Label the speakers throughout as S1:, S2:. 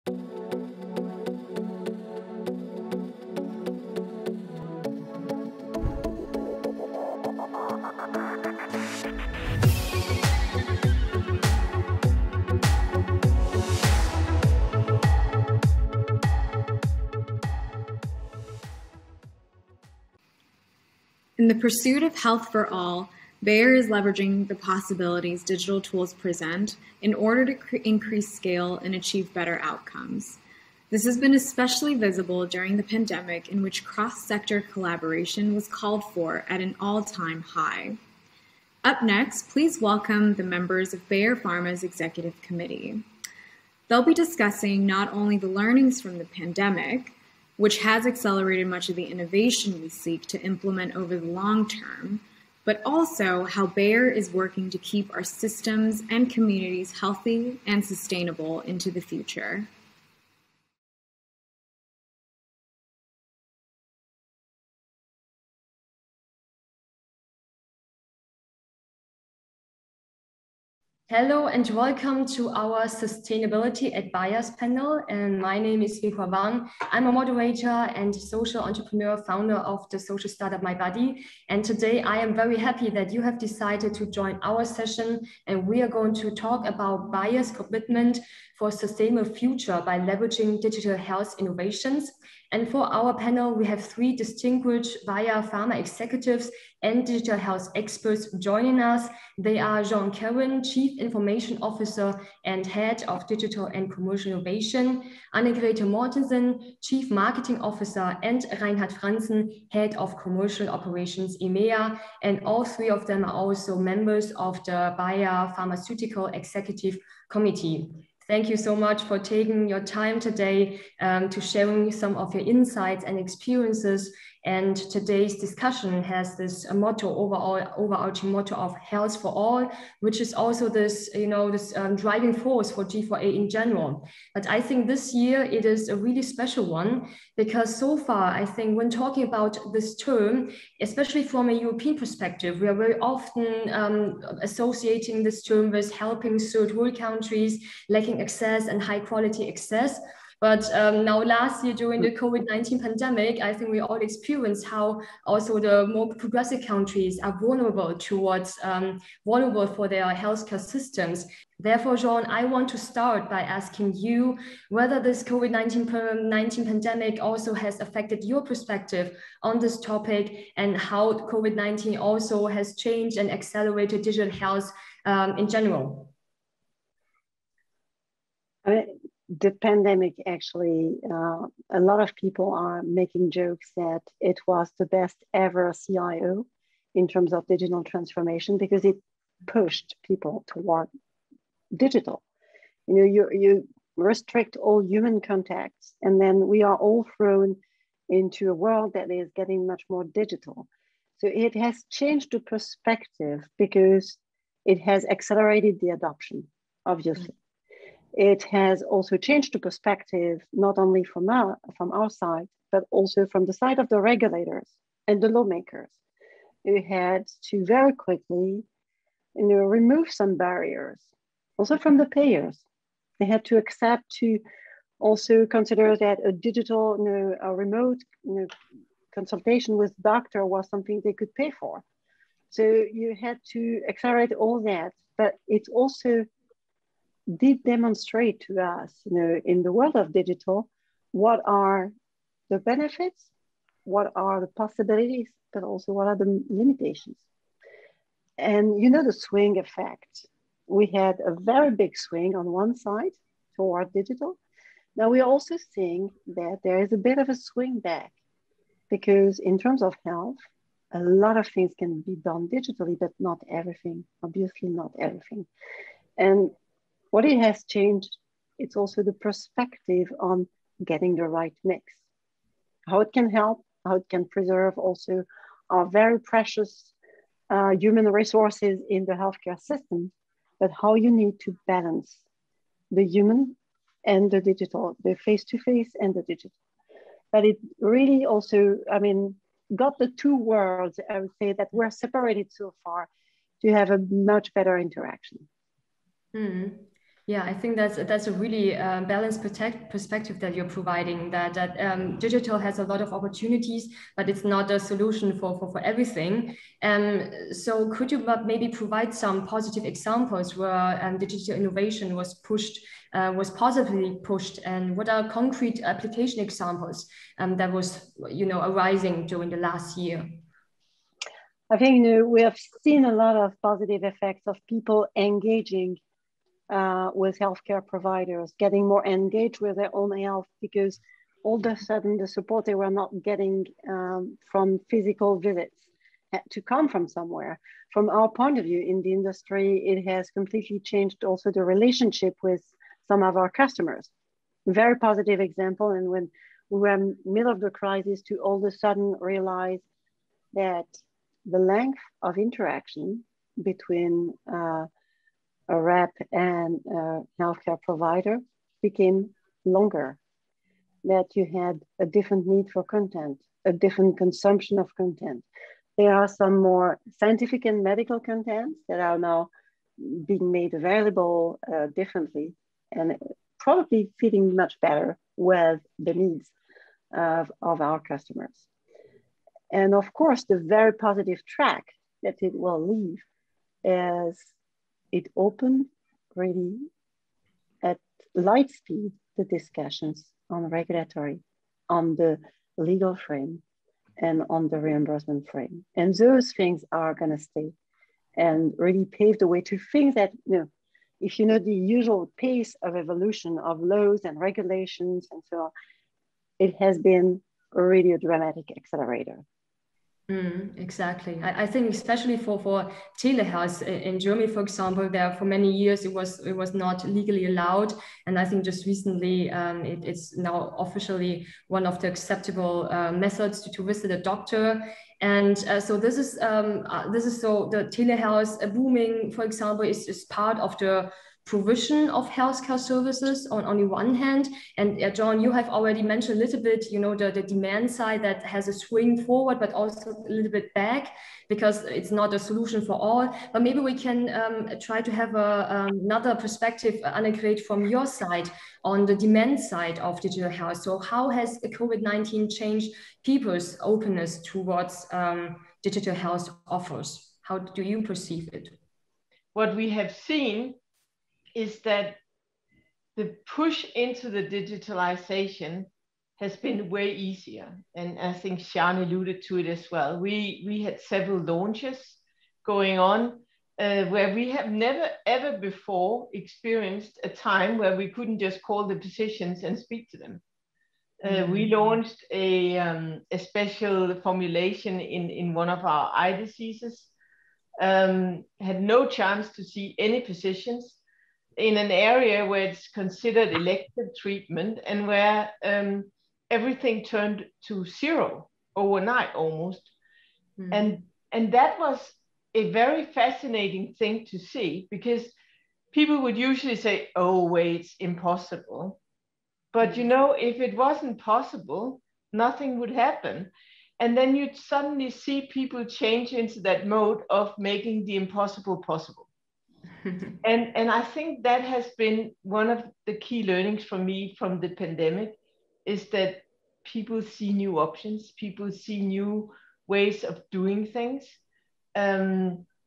S1: In the pursuit of health for all, Bayer is leveraging the possibilities digital tools present in order to increase scale and achieve better outcomes. This has been especially visible during the pandemic, in which cross-sector collaboration was called for at an all-time high. Up next, please welcome the members of Bayer Pharma's Executive Committee. They'll be discussing not only the learnings from the pandemic, which has accelerated much of the innovation we seek to implement over the long term, but also how Bayer is working to keep our systems and communities healthy and sustainable into the future.
S2: Hello and welcome to our Sustainability at Bayer's panel. And my name is Vihua Wang. I'm a moderator and social entrepreneur, founder of the social startup My Body. And today I am very happy that you have decided to join our session. And we are going to talk about Bayer's commitment for a sustainable future by leveraging digital health innovations. And for our panel, we have three distinguished Bayer Pharma executives and digital health experts joining us. They are Jean Karen, Chief Information Officer and Head of Digital and Commercial Innovation, Annegrethe Mortensen, Chief Marketing Officer, and Reinhard Franzen, Head of Commercial Operations EMEA. And all three of them are also members of the Bayer Pharmaceutical Executive Committee. Thank you so much for taking your time today to sharing some of your insights and experiences. And today's discussion has this motto, overarching motto of health for all, which is also this, driving force for G4A in general. But I think this year it is a really special one because so far, I think when talking about this term, especially from a European perspective, we are very often associating this term with helping third world countries lacking access and high quality access. But now last year during the COVID-19 pandemic, I think we all experienced how also the more progressive countries are vulnerable for their healthcare systems. Therefore, Jean, I want to start by asking you whether this COVID-19 pandemic also has affected your perspective on this topic and how COVID-19 also has changed and accelerated digital health in general.
S3: The pandemic actually, a lot of people are making jokes that it was the best ever CIO in terms of digital transformation because it pushed people toward digital. You restrict all human contacts and then we are all thrown into a world that is getting much more digital. So it has changed the perspective because it has accelerated the adoption, obviously. It has also changed the perspective, not only from our side, but also from the side of the regulators and the lawmakers, who had to very quickly remove some barriers, also from the payers. They had to accept to also consider that a digital, a remote consultation with doctor was something they could pay for. So you had to accelerate all that, but it also did demonstrate to us, in the world of digital, what are the benefits, what are the possibilities, but also what are the limitations. And the swing effect. We had a very big swing on one side toward digital. Now we're also seeing that there is a bit of a swing back because in terms of health, a lot of things can be done digitally, but not everything, obviously not everything. And what it has changed, it's also the perspective on getting the right mix. How it can help, how it can preserve also our very precious human resources in the healthcare system, but how you need to balance the human and the digital, the face-to-face and the digital. But it really also, got the two worlds, I would say, that were separated so far to have a much better interaction.
S2: Yeah, I think that's a really balanced perspective that you're providing. That digital has a lot of opportunities, but it's not a solution for everything. So could you maybe provide some positive examples where digital innovation was pushed, was positively pushed, and what are concrete application examples that was arising during the last year?
S3: I think we have seen a lot of positive effects of people engaging with healthcare providers, getting more engaged with their own health, because all of a sudden the support they were not getting from physical visits had to come from somewhere. From our point of view in the industry, it has completely changed also the relationship with some of our customers. Very positive example. And when we were in the middle of the crisis, to all of a sudden realize that the length of interaction between a rep and a healthcare provider became longer, that you had a different need for content, a different consumption of content. There are some more scientific and medical contents that are now being made available differently and probably fitting much better with the needs of our customers. And of course, the very positive track that it will leave is it opened really at light speed the discussions on regulatory, on the legal frame, and on the reimbursement frame. And those things are going to stay and really pave the way to things that, if you know the usual pace of evolution of laws and regulations and so on, it has been really a dramatic accelerator.
S2: Exactly. I think especially for telehealth in Germany, for example, there for many years it was not legally allowed, and I think just recently it's now officially one of the acceptable methods to visit a doctor. And so this is so the telehealth booming, for example, is part of the provision of healthcare services on the one hand. And John, you have already mentioned a little bit, the demand side that has a swing forward, but also a little bit back, because it's not a solution for all. But maybe we can try to have another perspective, Annegret, from your side on the demand side of digital health. So how has COVID-19 changed people's openness towards digital health offers? How do you perceive it?
S4: What we have seen is that the push into the digitalization has been way easier. And I think Sian alluded to it as well. We had several launches going on where we have never ever before experienced a time where we couldn't just call the physicians and speak to them. We launched a special formulation in one of our eye diseases, had no chance to see any physicians, in an area where it's considered elective treatment and where everything turned to zero overnight almost. And that was a very fascinating thing to see, because people would usually say, oh, wait, it's impossible. But if it wasn't possible, nothing would happen. And then you'd suddenly see people change into that mode of making the impossible possible. And I think that has been one of the key learnings for me from the pandemic, is that people see new options, people see new ways of doing things.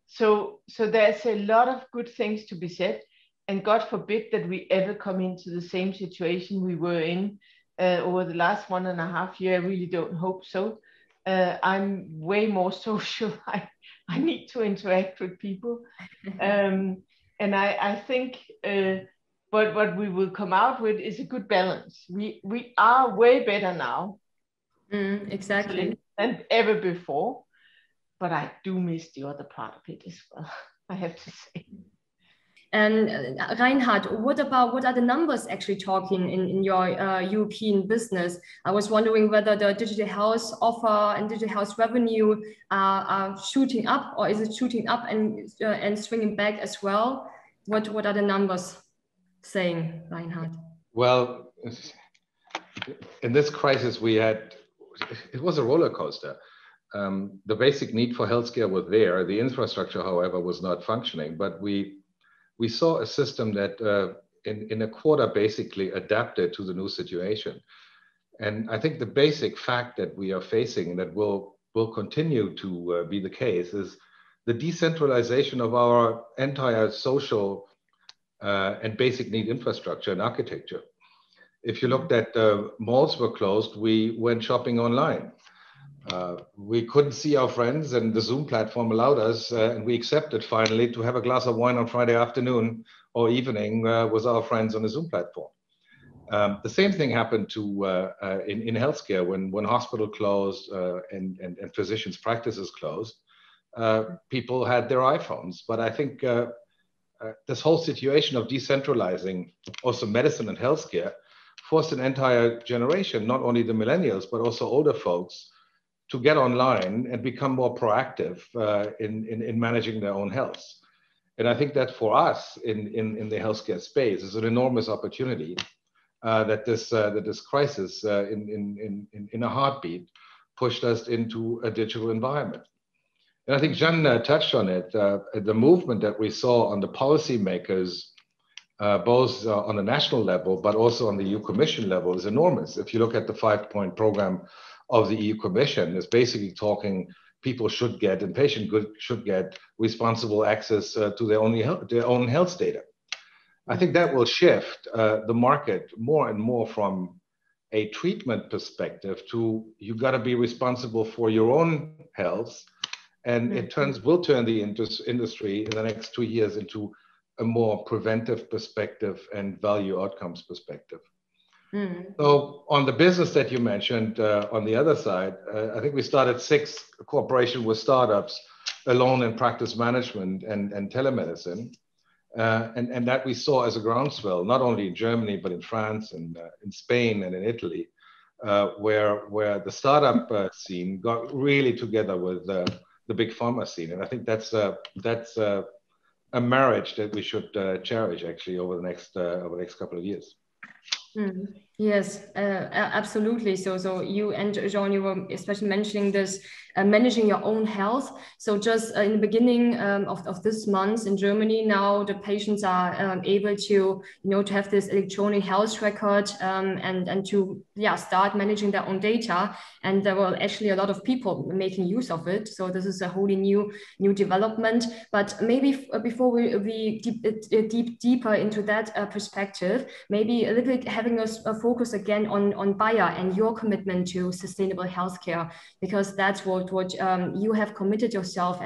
S4: So there's a lot of good things to be said, and God forbid that we ever come into the same situation we were in over the last 1.5 years. I really don't hope so. I'm way more social. I need to interact with people. And I think but what we will come out with is a good balance. We are way better now
S2: exactly
S4: than ever before, but I do miss the other part of it as well, I have to say.
S2: And Reinhard, what are the numbers actually talking in your European business? I was wondering whether the digital health offer and digital health revenue are shooting up, or is it shooting up and swinging back as well? What are the numbers saying, Reinhard?
S5: Well, in this crisis it was a roller coaster. The basic need for healthcare was there. The infrastructure, however, was not functioning, but we saw a system that in a quarter basically adapted to the new situation. And I think the basic fact that we are facing, and that will continue to be the case, is the decentralization of our entire social and basic need infrastructure and architecture. If you looked at malls were closed, we went shopping online. We couldn't see our friends, and the Zoom platform allowed us, and we accepted finally to have a glass of wine on Friday afternoon or evening with our friends on the Zoom platform. The same thing happened in healthcare when hospital closed and physicians' practices closed. People had their iPhones, but I think this whole situation of decentralizing also medicine and healthcare forced an entire generation, not only the millennials, but also older folks, to get online and become more proactive in managing their own health. And I think that for us in the healthcare space is an enormous opportunity that this crisis in a heartbeat pushed us into a digital environment. And I think Jeanne touched on it. The movement that we saw on the policymakers, both on the national level, but also on the EU Commission level, is enormous. If you look at the 5-point program of the EU Commission, it's basically talking people should get, and patients should get, responsible access to their own health data. I think that will shift the market more and more from a treatment perspective to you got to be responsible for your own health, and it will turn the industry in the next 2 years into a more preventive perspective and value outcomes perspective. So on the business that you mentioned, on the other side, I think we started 6 cooperation with startups alone in practice management and telemedicine. And that we saw as a groundswell, not only in Germany, but in France and in Spain and in Italy, where the startup scene got really together with the big pharma scene. And I think that's a marriage that we should cherish actually over the next couple of years.
S2: Yes, absolutely. So you and Jean, you were especially mentioning this, managing your own health. So just in the beginning of this month in Germany, now the patients are able to, to have this electronic health record and to start managing their own data. And there were actually a lot of people making use of it. So this is a wholly new development. But maybe before we deeper into that perspective, maybe a little bit having us focus again on Bayer and your commitment to sustainable healthcare, because that's what you have committed yourself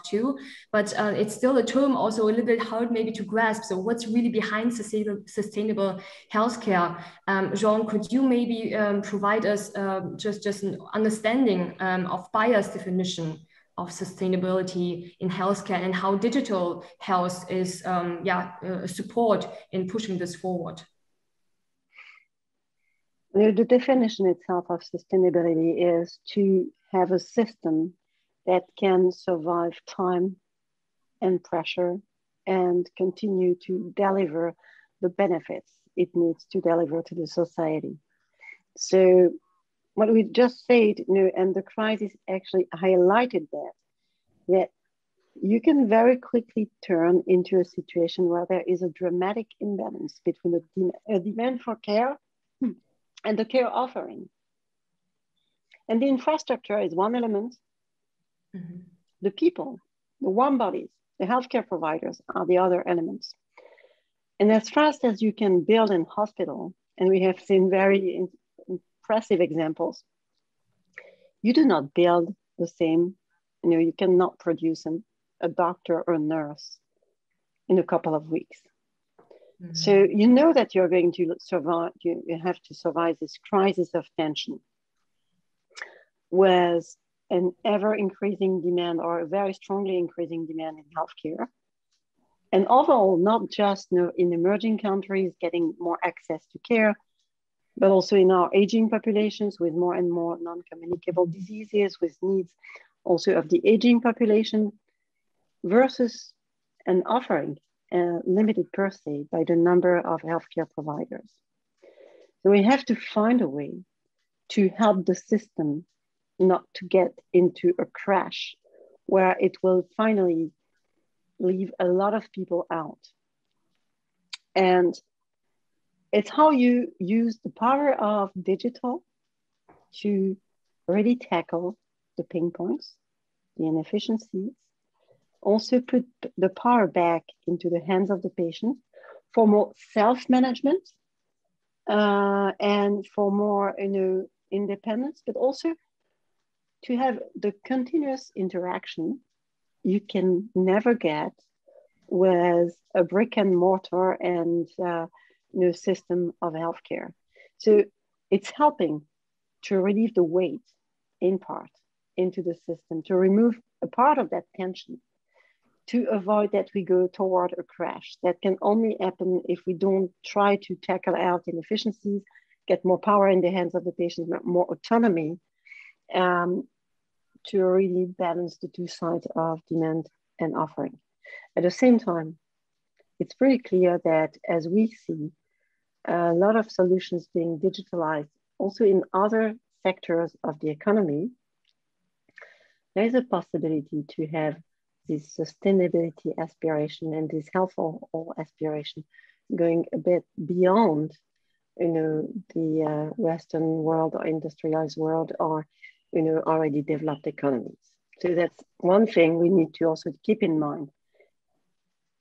S2: to. But it's still a term also a little bit hard maybe to grasp. So what's really behind sustainable healthcare? Jean, could you maybe provide us just an understanding of Bayer's definition of sustainability in healthcare and how digital health is support in pushing this forward?
S3: The definition itself of sustainability is to have a system that can survive time and pressure and continue to deliver the benefits it needs to deliver to the society. So what we just said, and the crisis actually highlighted that you can very quickly turn into a situation where there is a dramatic imbalance between the demand for care and the care offering. And the infrastructure is one element. The people, the warm bodies, the healthcare providers are the other elements. And as fast as you can build a hospital, and we have seen very impressive examples, you do not build the same, you cannot produce a doctor or a nurse in a couple of weeks. So you know that you're going to survive, you have to survive this crisis of tension with an ever increasing demand or a very strongly increasing demand in healthcare. And overall, not just in emerging countries getting more access to care, but also in our aging populations with more and more non-communicable diseases, with needs also of the aging population versus an offering limited per se by the number of healthcare providers. So we have to find a way to help the system not to get into a crash where it will finally leave a lot of people out. And it's how you use the power of digital to really tackle the pain points, the inefficiencies, also put the power back into the hands of the patient for more self-management and for more, independence, but also to have the continuous interaction you can never get with a brick and mortar and system of healthcare. So it's helping to relieve the weight in part into the system, to remove a part of that tension, to avoid that we go toward a crash. That can only happen if we don't try to tackle out inefficiencies, get more power in the hands of the patient, more autonomy, to really balance the two sides of demand and offering. At the same time, it's pretty clear that as we see a lot of solutions being digitalized, also in other sectors of the economy, there is a possibility to have this sustainability aspiration and this health for all aspiration going a bit beyond, the Western world or industrialized world or, already developed economies. So that's one thing we need to also keep in mind.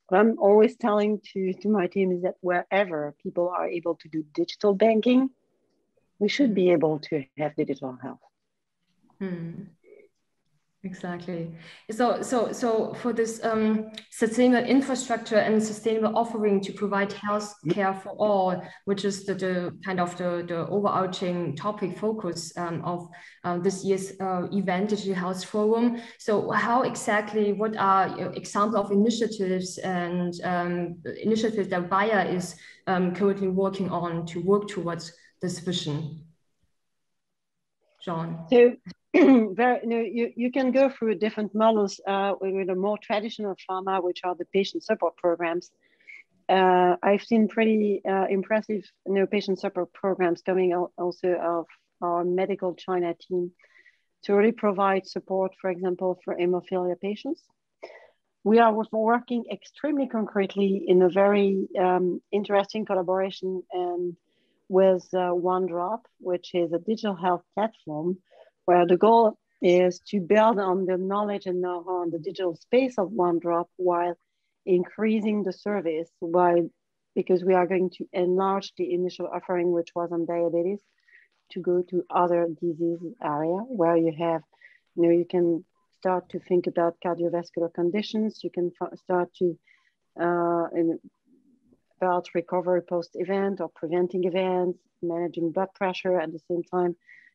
S3: What I'm always telling to my team is that wherever people are able to do digital banking, we should be able to have digital health.
S2: Exactly. So for this sustainable infrastructure and sustainable offering to provide health care for all, which is the kind of the overarching topic focus of this year's event, Digital Health Forum. So how exactly, what are examples of initiatives and initiatives that Bayer is currently working on to work towards this vision? Jean.
S3: So you can go through different models with a more traditional pharma, which are the patient support programs. I've seen pretty impressive patient support programs coming out also of our medical China team to really provide support, for example, for hemophilia patients. We are working extremely concretely in a very interesting collaboration with OneDrop, which is a digital health platform where the goal is to build on the knowledge and know-how on the digital space of OneDrop while increasing the service because we are going to enlarge the initial offering, which was on diabetes, to go to other disease area where you have, you can start to think about cardiovascular conditions. You can start to about recovery post-event or preventing events, managing blood pressure at the same time,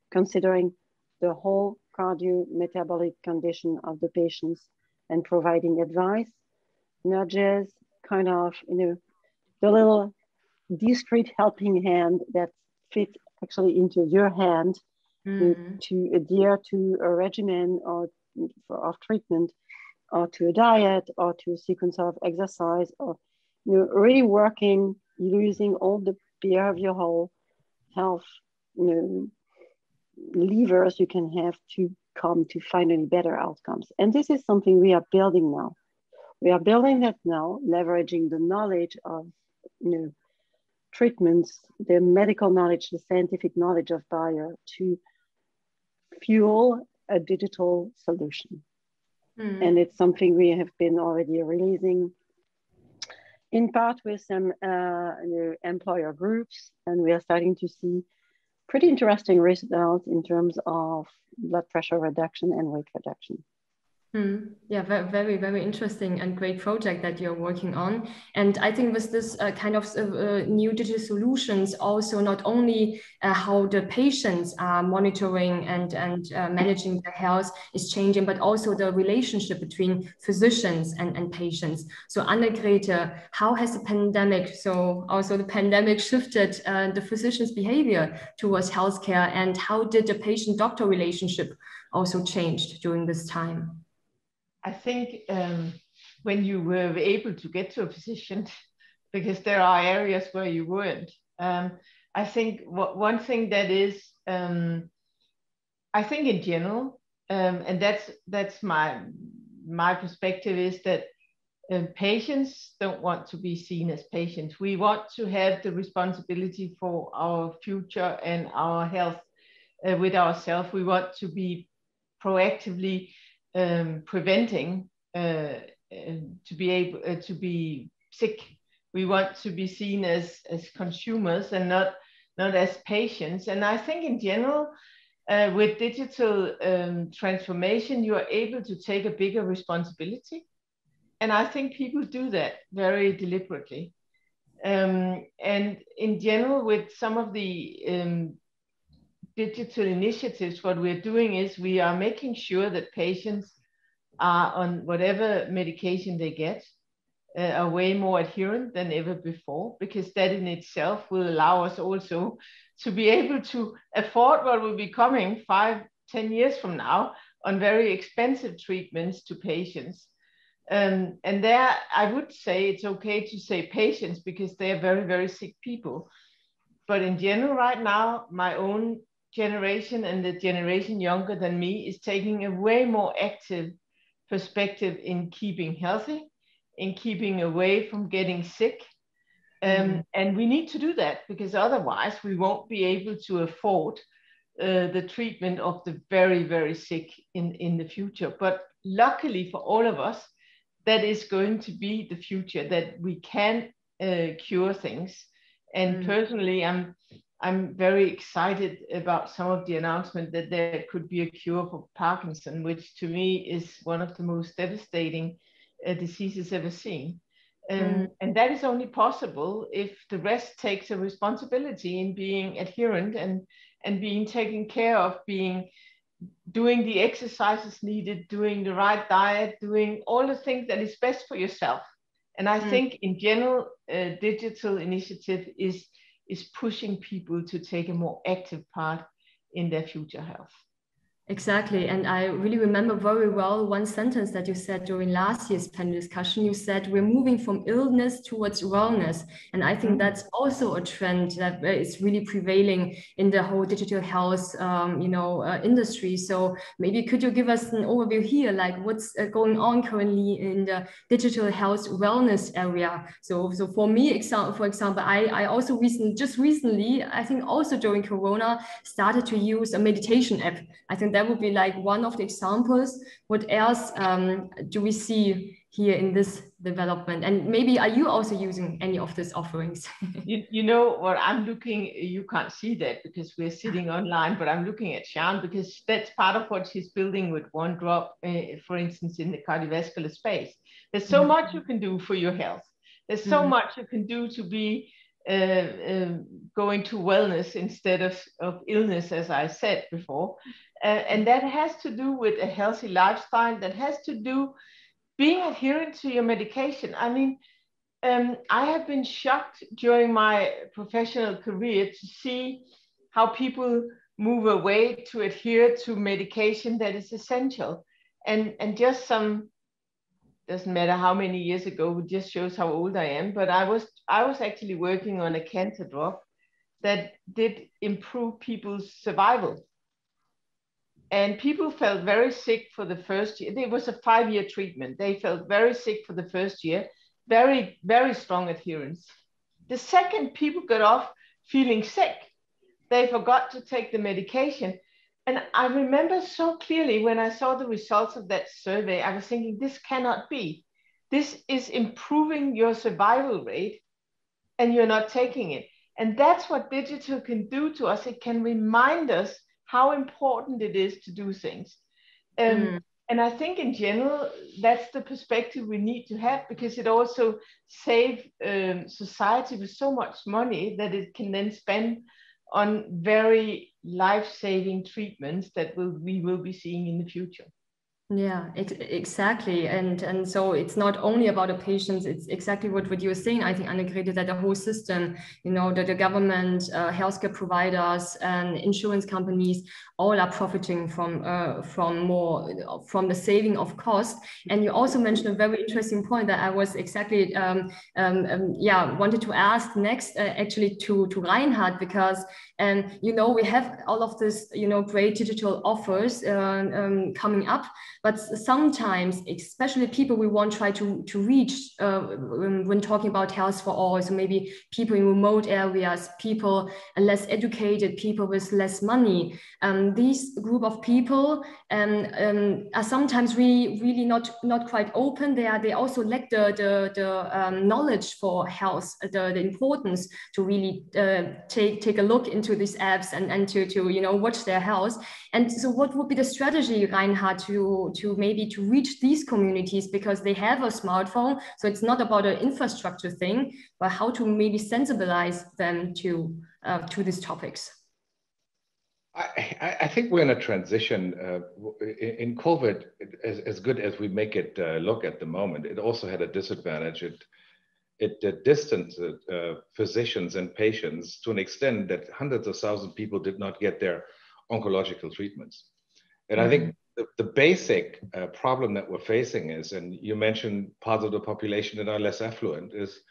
S3: considering the whole cardiometabolic condition of the patients and providing advice, nudges, kind of, the little discreet helping hand that fits actually into your hand to adhere to a regimen or of treatment or to a diet or to a sequence of exercise or really working using all the behavioral health levers you can have to come to finally better outcomes. And this is something we are building now. We are building that now, leveraging the knowledge of treatments, the medical knowledge, the scientific knowledge of Bayer to fuel a digital solution. And it's something we have been already releasing in part with some employer groups, and we are starting to see pretty interesting results in terms of blood pressure reduction and weight reduction.
S2: Yeah, very, very interesting and great project that you're working on. And I think with this kind of new digital solutions, also not only how the patients are monitoring and managing their health is changing, but also the relationship between physicians and patients. So Annegrethe, how has the pandemic shifted the physician's behavior towards healthcare, and how did the patient-doctor relationship also changed during this time?
S4: I think when you were able to get to a physician, because there are areas where you weren't, I think one thing that is, I think in general, and that's my perspective, is that Patients don't want to be seen as patients. We want to have the responsibility for our future and our health with ourselves. We want to be proactively preventing to be able to be sick. We want to be seen as consumers and not as patients. And I think in general, with digital transformation, you are able to take a bigger responsibility. And I think people do that very deliberately. And in general, with some of the digital initiatives, what we're doing is we are making sure that patients are on whatever medication they get are way more adherent than ever before, because that in itself will allow us also to be able to afford what will be coming 5-10 years from now on very expensive treatments to patients. And there I would say it's okay to say patients because they are very, very sick people. But in general, right now, my own generation and the generation younger than me is taking a way more active perspective in keeping healthy, in keeping away from getting sick. And we need to do that because otherwise we won't be able to afford the treatment of the very, very sick in the future. But luckily for all of us, that is going to be the future, that we can cure things. And personally, I'm very excited about some of the announcement that there could be a cure for Parkinson, which to me is one of the most devastating diseases ever seen. And that is only possible if the rest takes a responsibility in being adherent and being taken care of, doing the exercises needed, doing the right diet, doing all the things that is best for yourself. And I think in general, digital initiative is pushing people to take a more active part in their future health.
S2: Exactly. And I really remember very well one sentence that you said during last year's panel discussion. You said, we're moving from illness towards wellness. And I think that's also a trend that is really prevailing in the whole digital health industry. So maybe could you give us an overview here, like what's going on currently in the digital health wellness area? So for me, for example, I also recently, I think also during Corona, started to use a meditation app. I think that would be like one of the examples. What else do we see here in this development? And maybe are you also using any of these offerings?
S4: you know what I'm looking, you can't see that because we're sitting online, but I'm looking at Sian because that's part of what she's building with One Drop, for instance, in the cardiovascular space. There's so much you can do for your health. There's so much you can do to be going to wellness instead of illness, as I said before. And that has to do with a healthy lifestyle, that has to do being adherent to your medication. I mean, I have been shocked during my professional career to see how people move away to adhere to medication that is essential. And just doesn't matter how many years ago, it just shows how old I am, but I was actually working on a cancer drug that did improve people's survival. And people felt very sick for the first year. It was a 5-year treatment. They felt very sick for the first year, very, very strong adherence. The second people got off feeling sick, they forgot to take the medication. And I remember so clearly when I saw the results of that survey, I was thinking, this cannot be. This is improving your survival rate and you're not taking it. And that's what digital can do to us. It can remind us how important it is to do things. And I think in general, that's the perspective we need to have, because it also saves society with so much money that it can then spend on very life-saving treatments that we will be seeing in the future.
S2: Yeah, exactly. And so it's not only about the patients, it's exactly what you were saying, I think, Annegrethe, that the whole system, that the government, healthcare providers and insurance companies all are profiting from the saving of cost. And you also mentioned a very interesting point that I was exactly wanted to ask next actually to Reinhard, because we have all of this great digital offers coming up. But sometimes, especially people we want to try to reach when talking about health for all, so maybe people in remote areas, people less educated, people with less money, these group of people are sometimes really not quite open. They also lack the knowledge for health, the importance to really take a look into these apps and to watch their health. And so what would be the strategy, Reinhard, to maybe to reach these communities, because they have a smartphone, so it's not about an infrastructure thing, but how to maybe sensibilize them to these topics?
S5: I think we're in a transition. In COVID, as good as we make it look at the moment, it also had a disadvantage. It distanced physicians and patients to an extent that hundreds of thousands of people did not get their oncological treatments. And I think the basic problem that we're facing is, and you mentioned parts of the population that are less affluent, is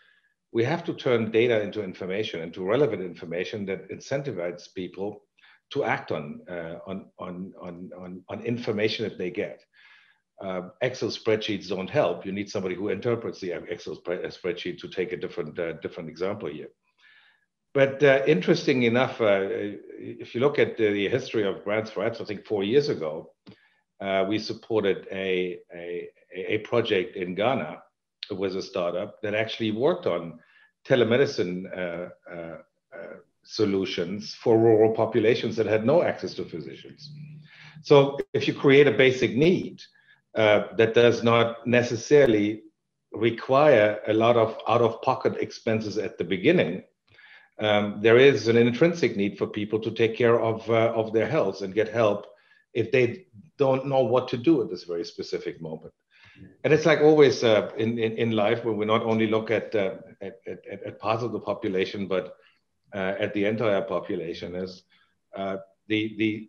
S5: we have to turn data into information, into relevant information that incentivizes people to act on information that they get. Excel spreadsheets don't help. You need somebody who interprets the Excel spreadsheet, to take a different example here. But interesting enough, if you look at the history of grants for apps, I think 4 years ago, we supported a project in Ghana. It was a startup that actually worked on telemedicine solutions for rural populations that had no access to physicians. So if you create a basic need that does not necessarily require a lot of out-of-pocket expenses at the beginning, there is an intrinsic need for people to take care of their health and get help if they don't know what to do at this very specific moment. And it's like always in life, where we not only look at parts of the population, but at the entire population, is the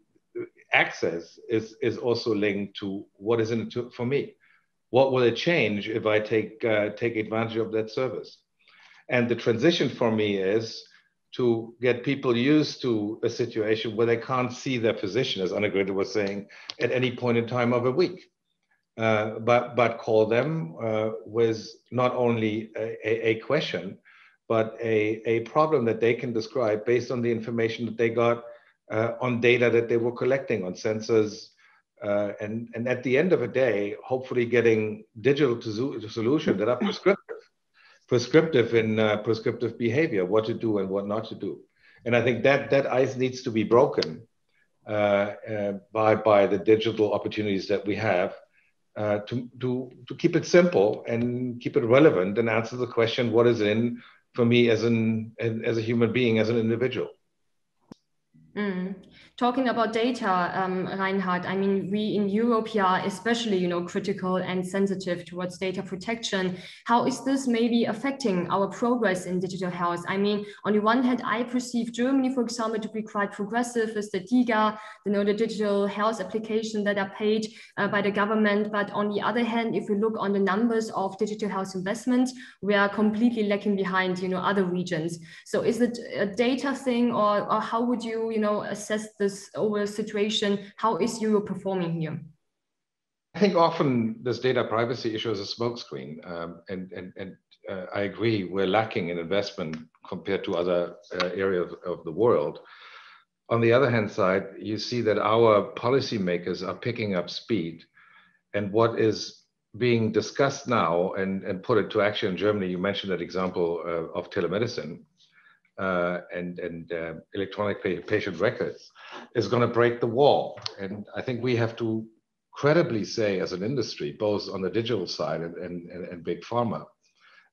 S5: access is also linked to what is in it for me. What will it change if I take advantage of that service? And the transition for me is to get people used to a situation where they can't see their physician, as Anna-Grete was saying, at any point in time of a week, but call them with not only a question, but a problem that they can describe based on the information that they got on data that they were collecting on sensors. And at the end of the day, hopefully getting digital solutions that are prescriptive in prescriptive behavior, what to do and what not to do. And I think that ice needs to be broken by the digital opportunities that we have to keep it simple and keep it relevant and answer the question, what is in for me as a human being, as an individual.
S2: Talking about data, Reinhard, I mean, we in Europe are especially, critical and sensitive towards data protection. How is this maybe affecting our progress in digital health? I mean, on the one hand, I perceive Germany, for example, to be quite progressive with the DiGA, the digital health application that are paid by the government. But on the other hand, if we look on the numbers of digital health investments, we are completely lacking behind, other regions. So is it a data thing, or how would you, assess this overall situation? How is Europe performing here?
S5: I think often this data privacy issue is a smokescreen, and I agree we're lacking in investment compared to other areas of the world. On the other hand side, you see that our policymakers are picking up speed, and what is being discussed now and put into action in Germany, you mentioned that example of telemedicine, and electronic patient records, is going to break the wall. And I think we have to credibly say, as an industry, both on the digital side and big pharma,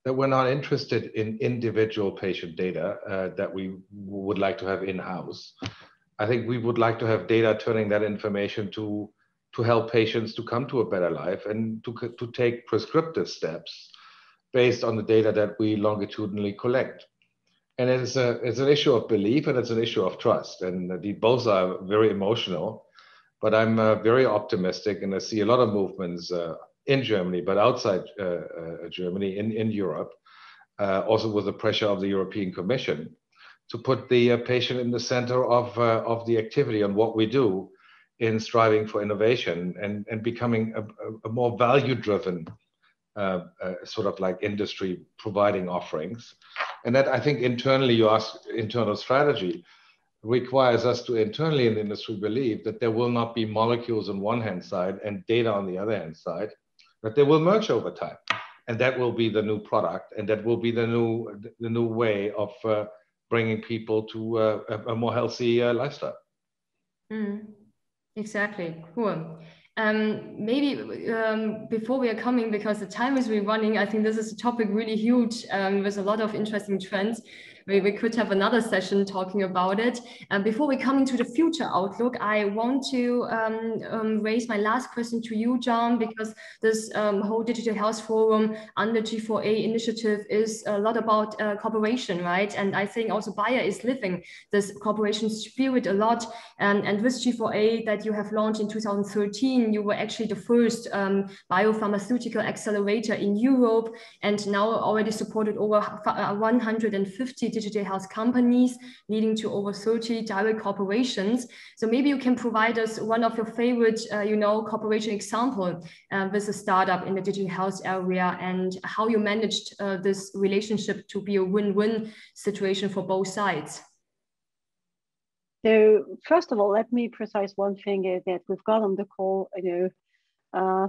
S5: that we're not interested in individual patient data that we would like to have in-house. I think we would like to have data turning that information to help patients to come to a better life and to take prescriptive steps based on the data that we longitudinally collect. And it's an issue of belief, and it's an issue of trust. And both are very emotional, but I'm very optimistic, and I see a lot of movements in Germany, but outside Germany, in Europe, also with the pressure of the European Commission, to put the patient in the center of the activity and what we do, in striving for innovation and becoming a more value-driven sort of like industry providing offerings. And that, I think, internally, you ask, internal strategy requires us to internally in the industry believe that there will not be molecules on one hand side and data on the other hand side, but they will merge over time. And that will be the new product, and that will be the new way of bringing people to a more healthy lifestyle.
S2: Exactly. Cool. Maybe before we are coming, because the time is really running, I think this is a topic really huge with a lot of interesting trends. We could have another session talking about it. And before we come into the future outlook, I want to raise my last question to you, John, because this whole Digital Health Forum under G4A initiative is a lot about cooperation, right? And I think also Bayer is living this cooperation spirit a lot. And with G4A that you have launched in 2013, you were actually the first biopharmaceutical accelerator in Europe, and now already supported over 150 digital health companies, leading to over 30 direct corporations. So maybe you can provide us one of your favorite, cooperation example with a startup in the digital health area, and how you managed this relationship to be a win-win situation for both sides.
S3: So first of all, let me precise one thing is that we've got on the call,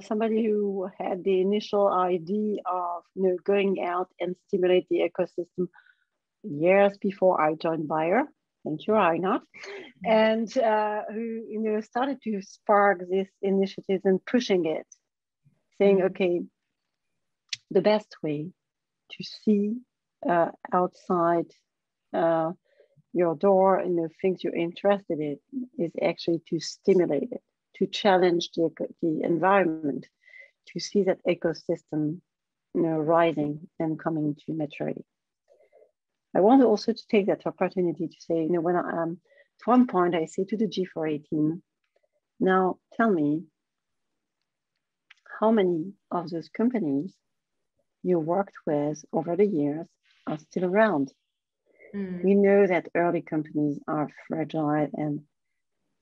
S3: somebody who had the initial idea of going out and stimulate the ecosystem years before I joined Bayer. Thank you, Reinhard. And who started to spark this initiative and pushing it, saying, okay, the best way to see outside your door and the things you're interested in is actually to stimulate it, to challenge the environment, to see that ecosystem rising and coming to maturity. I want also to take that opportunity to say, when at one point I say to the G4A team, now tell me how many of those companies you worked with over the years are still around. We know that early companies are fragile, and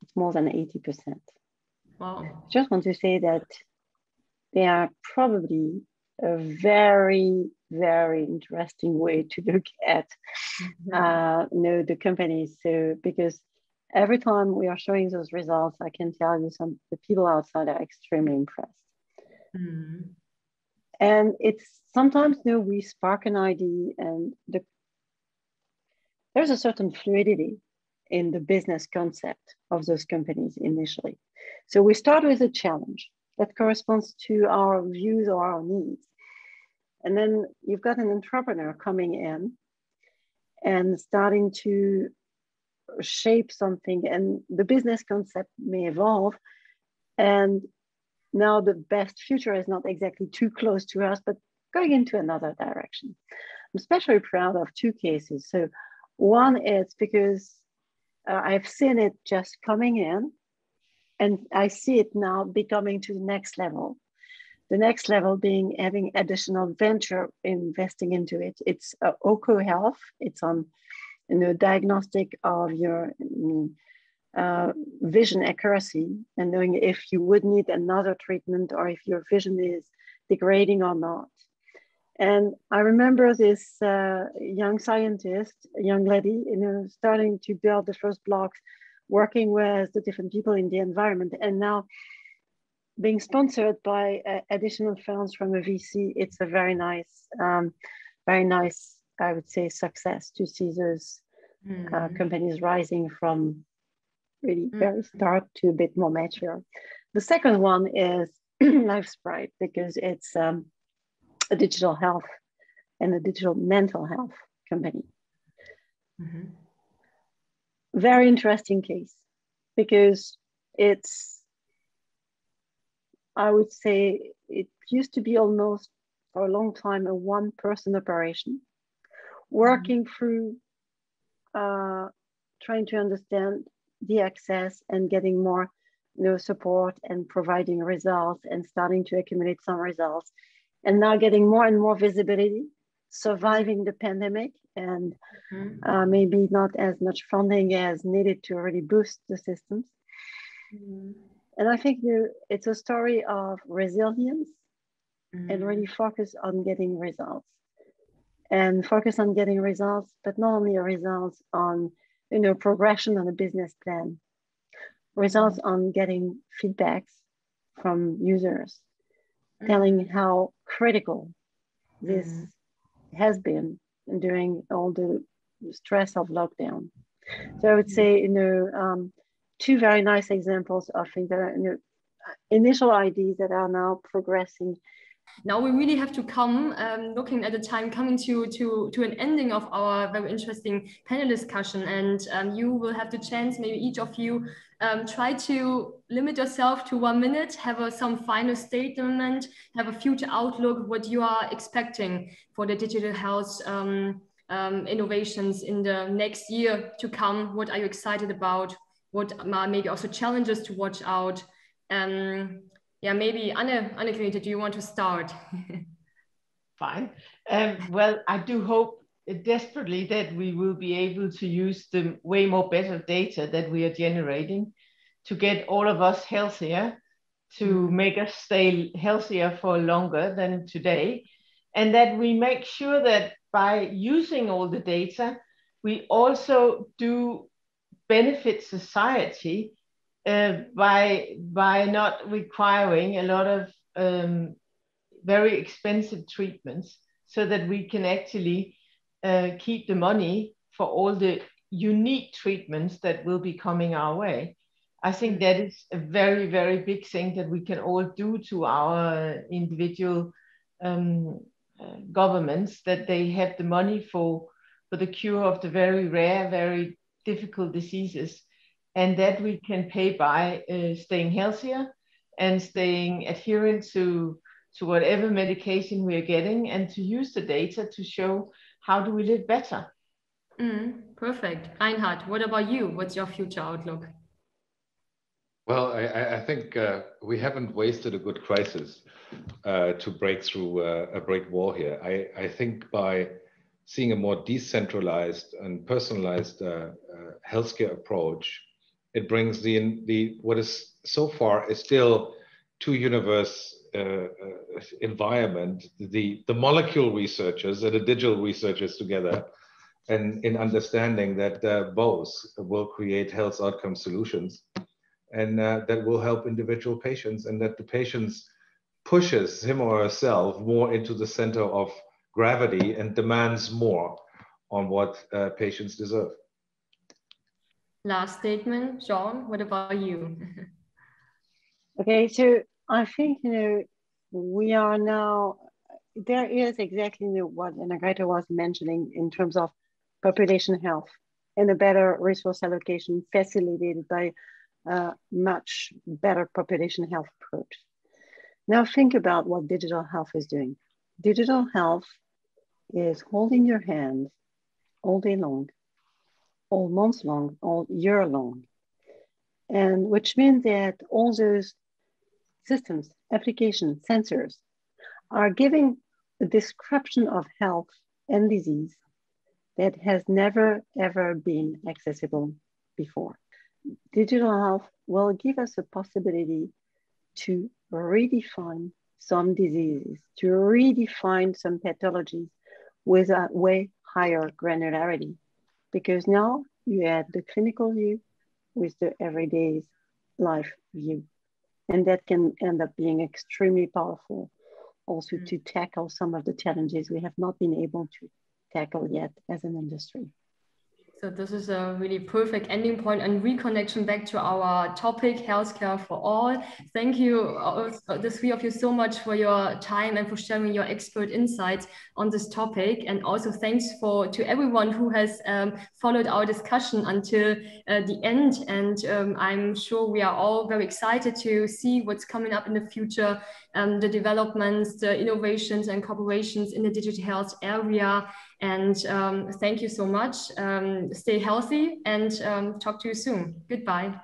S3: it's more than 80%.
S2: Wow.
S3: I just want to say that they are probably a very, very interesting way to look at the companies. So because every time we are showing those results, I can tell you the people outside are extremely impressed. And it's sometimes we spark an idea, and there's a certain fluidity in the business concept of those companies initially. So we start with a challenge that corresponds to our views or our needs. And then you've got an entrepreneur coming in and starting to shape something, and the business concept may evolve. And now the best future is not exactly too close to us, but going into another direction. I'm especially proud of two cases. So one is because I've seen it just coming in, and I see it now becoming to the next level. The next level being having additional venture investing into it. It's Oko Health. It's on diagnostic of your vision accuracy and knowing if you would need another treatment or if your vision is degrading or not. And I remember this young scientist, a young lady, starting to build the first blocks, working with the different people in the environment, and now being sponsored by additional funds from a VC. It's a very nice, I would say, success to see those companies rising from really very start to a bit more mature. The second one is LifeSprite, because it's a digital health and a digital mental health company. Very interesting case, because I would say it used to be almost for a long time a one-person operation, working through trying to understand the access and getting more support and providing results and starting to accumulate some results, and now getting more and more visibility, surviving the pandemic, and maybe not as much funding as needed to really boost the systems. And I think it's a story of resilience and really focus on getting results. And focus on getting results, but not only results on progression on a business plan, results on getting feedbacks from users, telling how critical this has been during all the stress of lockdown. So I would say, two very nice examples of things that are initial ideas that are now progressing.
S2: Now we really have to come, looking at the time, coming to an ending of our very interesting panel discussion. And you will have the chance, maybe each of you, try to limit yourself to 1 minute, have some final statement, have a future outlook, what you are expecting for the digital health innovations in the next year to come. What are you excited about? What are maybe also challenges to watch out? Yeah, maybe Anne-Grete, do you want to start?
S4: Fine. Well, I do hope desperately that we will be able to use the way more better data that we are generating to get all of us healthier, to make us stay healthier for longer than today, and that we make sure that by using all the data, we also do benefit society by not requiring a lot of very expensive treatments, so that we can actually keep the money for all the unique treatments that will be coming our way. I think that is a very, very big thing that we can all do to our individual governments, that they have the money for the cure of the very rare, very difficult diseases, and that we can pay by staying healthier and staying adherent to whatever medication we are getting, and to use the data to show how do we live better.
S2: Perfect. Reinhard, what about you? What's your future outlook?
S5: Well, I think we haven't wasted a good crisis to break through a break wall here. I think by seeing a more decentralized and personalized healthcare approach, it brings the what is so far is still two universe environment, the molecule researchers and the digital researchers together, and in understanding that both will create health outcome solutions, and that will help individual patients, and that the patients pushes him or herself more into the center of gravity and demands more on what patients deserve.
S2: Last statement, Jean, what about you?
S3: Okay, so I think, we are now, there is exactly what Anne-Grete was mentioning in terms of population health and a better resource allocation facilitated by a much better population health approach. Now think about what digital health is doing. Digital health is holding your hand all day long, all months long, all year long. And which means that all those systems, applications, sensors are giving a description of health and disease that has never, ever been accessible before. Digital health will give us a possibility to redefine some diseases, to redefine some pathologies with a way higher granularity. Because now you add the clinical view with the everyday life view. And that can end up being extremely powerful also to tackle some of the challenges we have not been able to tackle yet as an industry.
S2: So this is a really perfect ending point and reconnection back to our topic, healthcare for all. Thank you, the three of you, so much for your time and for sharing your expert insights on this topic. And also thanks to everyone who has followed our discussion until the end. And I'm sure we are all very excited to see what's coming up in the future, the developments, the innovations and cooperations in the digital health area. And thank you so much. Stay healthy and talk to you soon. Goodbye.